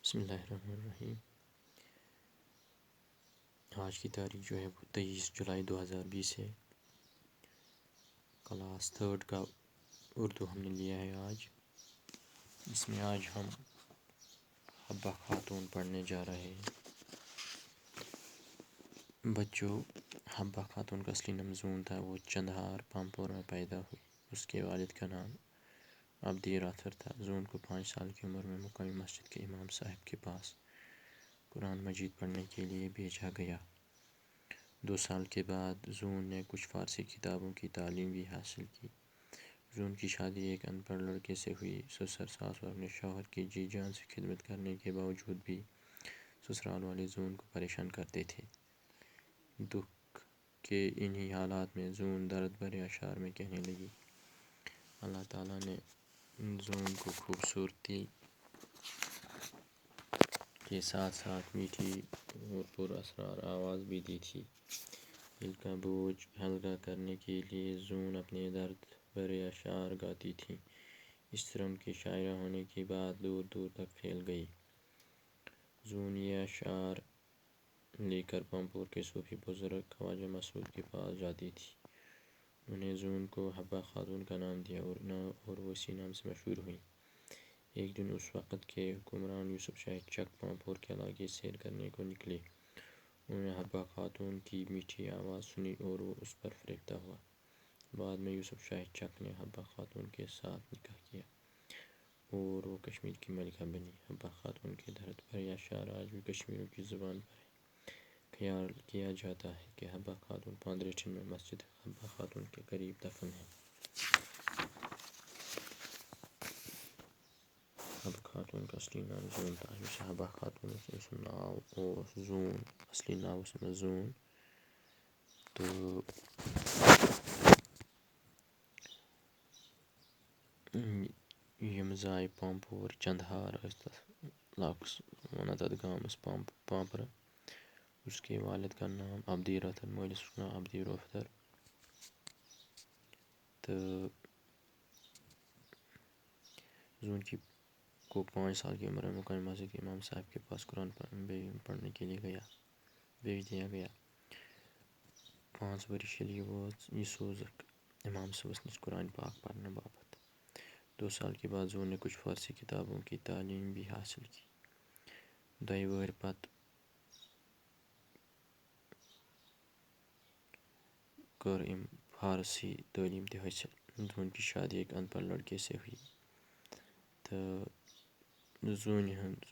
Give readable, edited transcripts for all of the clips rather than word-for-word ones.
بسم اللہ الرحمن الرحیم۔ آج کی تاریخ جو ہے وہ 23 جولائی 2020 ہے۔ کلاس 3 کا اردو ہم نے لیا ہے آج۔ اس میں آج ہم حبہ خاتون پڑھنے جا رہے ہیں۔ بچوں، حبہ خاتون کا اصلی نام زون تھا۔ وہ چندہار پامپور میں پیدا ہوئی۔ اس کے والد کا نام عبدی راتھر تھا۔ زون کو 5 سال کی عمر میں مقامی مسجد کے امام صاحب کے پاس قرآن مجید پڑھنے کے لیے بھیجا گیا۔ 2 سال کے بعد زون نے کچھ فارسی کتابوں کی تعلیم بھی حاصل کی۔ زون کی شادی ایک ان پڑھ لڑکے سے ہوئی۔ سسر ساس اور اپنے شوہر کی جی جان سے خدمت کرنے کے باوجود بھی سسرال والے زون کو پریشان کرتے تھے۔ دکھ کے انہی حالات میں زون درد بھرے اشعار میں کہنے لگی۔ اللہ تعالیٰ نے زون کو خوبصورتی کے ساتھ ساتھ میٹھی اور پر اسرار آواز بھی دی تھی۔ دل کا بوجھ ہلکا کرنے کے لیے زون اپنے درد بھرے اشعار گاتی تھی۔ اس طرح ان کی شاعرہ ہونے کی بات دور دور تک پھیل گئی۔ زون یہ اشعار لے کر پامپور کے صوفی بزرگ خواجہ مسعود کے پاس جاتی تھی۔ انہوں نے زون کو حبہ خاتون کا نام دیا اور وہ اسی نام سے مشہور ہوئی۔ ایک دن اس وقت کے حکمران یوسف شاہ چک پامپور کے علاقے سیر کرنے کو نکلے۔ انہوں نے حبہ خاتون کی میٹھی آواز سنی اور وہ اس پر فریفتہ ہوا۔ بعد میں یوسف شاہ چک نے حبہ خاتون کے ساتھ نکاح کیا اور وہ کشمیر کی ملکہ بنی۔ حبہ خاتون کے درد بھرے اشعار آج بھی کشمیریوں کی زبان پر ہیں۔ خیال کیا جاتا ہے کہ حبہ خاتون پاندریٹن میں مسجد حبہ خاتون کے قریب دفن ہے۔ حبہ خاتون کا اصلی نام زون تھا۔ ویسے حبہ خاتون زون اصلی نام اس میں زون تو یم زاے پامپور چندہار لاکس ونان تتھ گامس پامپرٕ۔ اس کے والد کا نام عبدی راتھر، مٲلِس اوس ناو عبدی رٲتھر تہٕ زون کو 5 سال کی عمر میں مقامی مسجد کے امام صاحب کے پاس قرآن پڑھنے کے لیے بھیج دیا گیا۔ 5 ؤرِش ییٚلہِ یہ سوزکھ امام صٲبس نش قرآن پاک پرنہٕ باپت۔ 2 سال کے بعد زون نے کچھ فارسی کتابوں کی تعلیم بھی حاصل کی۔ 2 ؤہرۍ پتہٕ کٔر أمۍ فارسی تعلیم تہِ حٲصِل۔ زون کی شادی ایک ان پڑھ لڑکے سے ہوئی تہٕ زوٗنہِ ہُنٛد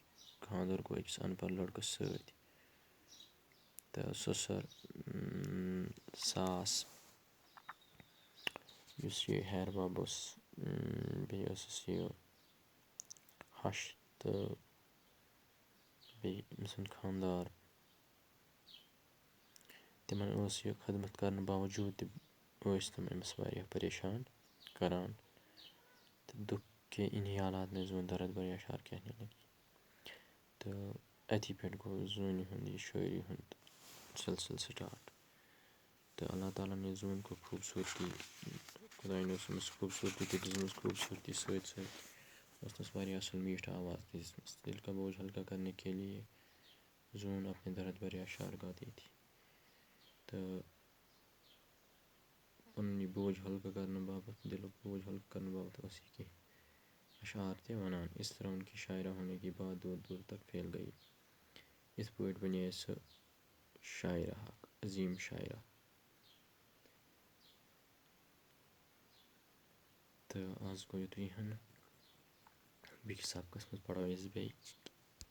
خانٛدر گوٚو أکِس ان پڑھ لڑکس سۭتۍ تہٕ سُسر ساس یُس یہِ ہیر بب اوس بیٚیہِ ٲسٕس یہِ ہش تہٕ بیٚیہِ أمۍ سُنٛد خانٛدار تِمن ٲس یہِ خدمت کرنہٕ باوجوٗد تہِ ٲسۍ تِم أمِس واریاہ پریشان کران تہٕ دُکھ کے انہی حالات میں زون درد بھرے اشعار کہنے لگی۔ تہٕ اتی پٮ۪ٹھ گوٚو زوٗنہِ ہُنٛد یہِ شٲعری ہُنٛد سلسلہٕ سٹارٹ۔ تہٕ اللہ تعالیٰ نے زون کو خوبصورتی، خۄداین ٲس أمِس خوبصوٗرتی تہِ دِژمٕژ، خوبصوٗرتی سۭتۍ سۭتۍ ٲس تَس واریاہ اصل میٖٹھ آواز تہِ دِژمٕژ۔ دل کا بوجھ ہلکا کرنے کے لیے زون اپنے درد بھرے اشعار گاتی تھی تہٕ پنُن یہِ بوجھ ہلکہٕ کرنہٕ باپت، دلُک بوجھ ہلکہٕ کرنہٕ باپت ٲس یہِ کینٛہہ اشعار تہِ ونان۔ اس طرح ان کی شاعرہ ہونے کی بات دور دور تک پھیل گئی۔ یِتھ پٲٹھۍ بنے سۄ شاعرہ اکھ عظیٖم شاعرہ۔ تہٕ آز گوٚو یُتُے ہن، بیٚکِس سبقس منٛز پرو أسۍ بیٚیہِ۔